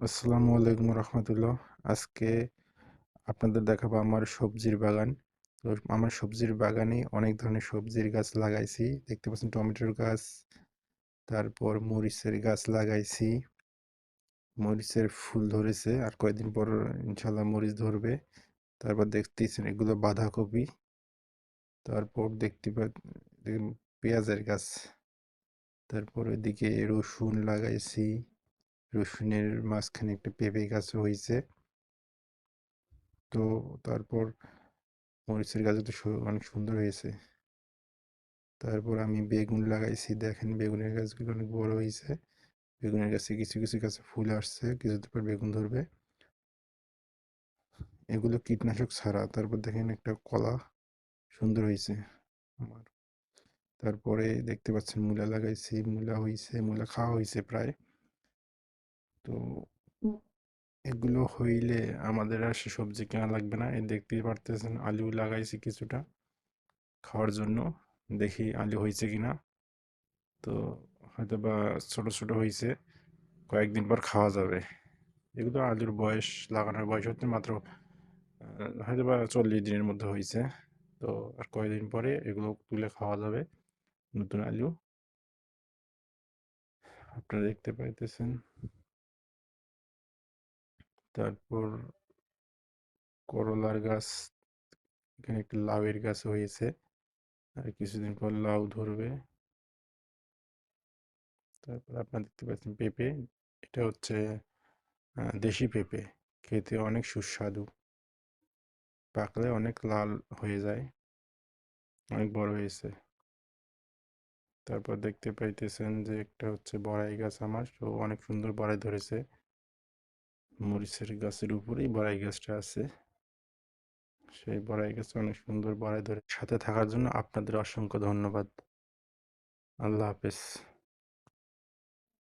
আসসালামু আলাইকুম রহমতুল্লাহ। আজকে আপনাদের দেখাবো আমার সবজির বাগান। তো আমার সবজির বাগানে অনেক ধরনের সবজির গাছ লাগাইছি। দেখতে পাচ্ছেন টমেটোর গাছ, তারপর মরিচের গাছ লাগাইছি। মরিচের ফুল ধরেছে, আর কয়েকদিন পর ইনশাল্লাহ মরিচ ধরবে। তারপর দেখতেছেন এগুলো বাঁধাকপি। তারপর দেখেন পেঁয়াজের গাছ। তারপর এদিকে রসুন লাগাইছি। রসুনের মাঝখানে একটা পেঁপে গাছ হয়েছে। তো তারপর মরিচের গাছও তো অনেক সুন্দর হয়েছে। তারপর আমি বেগুন লাগাইছি, দেখেন বেগুনের গাছগুলো অনেক বড় হয়েছে। বেগুনের গাছে কিছু কিছু গাছে ফুল আসছে, কিছুদিন পর বেগুন ধরবে। এগুলো কীটনাশক ছাড়া। তারপর দেখেন একটা কলা সুন্দর হয়েছে আমার। তারপরে দেখতে পাচ্ছেন মূলা লাগাইছি, মূলা হয়েছে, মূলা খাওয়া হয়েছে প্রায়। তো এগুলো হইলে আমাদের আর সে সবজি কেনা লাগবে না। এই দেখতেই পারতেছেন আলু লাগাইছি কিছুটা খাওয়ার জন্য। দেখি আলু হয়েছে কিনা। তো হয়তো বা ছোট ছোট হয়েছে, কয়েকদিন পর খাওয়া যাবে। এগুলো আলুর বয়স, লাগানোর বয়স হচ্ছে মাত্র হয়তো বা 40 দিনের মধ্যে হয়েছে। তো আর কয়েকদিন পরে এগুলো তুলে খাওয়া যাবে, নতুন আলু। আপনারা দেখতে পাইতেছেন। তারপর করলার গাছ, এখানে একটা লাউয়ের গাছ হয়েছে, আর কিছুদিন পর লাউ ধরবে। তারপর আপনারা দেখতে পাচ্ছেন পেঁপে। এটা হচ্ছে দেশি পেঁপে, খেতে অনেক সুস্বাদু, পাকলে অনেক লাল হয়ে যায়, অনেক বড় হয়েছে। তারপর দেখতে পাইতেছেন যে একটা হচ্ছে বড়াই গাছ আমার, তো অনেক সুন্দর বড়াই ধরেছে। মরিচের গাছের উপরেই বড়াই গাছটা আছে। সেই বড়াই গাছে অনেক সুন্দর বড়াই ধরে। সাথে থাকার জন্য আপনাদের অসংখ্য ধন্যবাদ। আল্লাহ হাফেজ।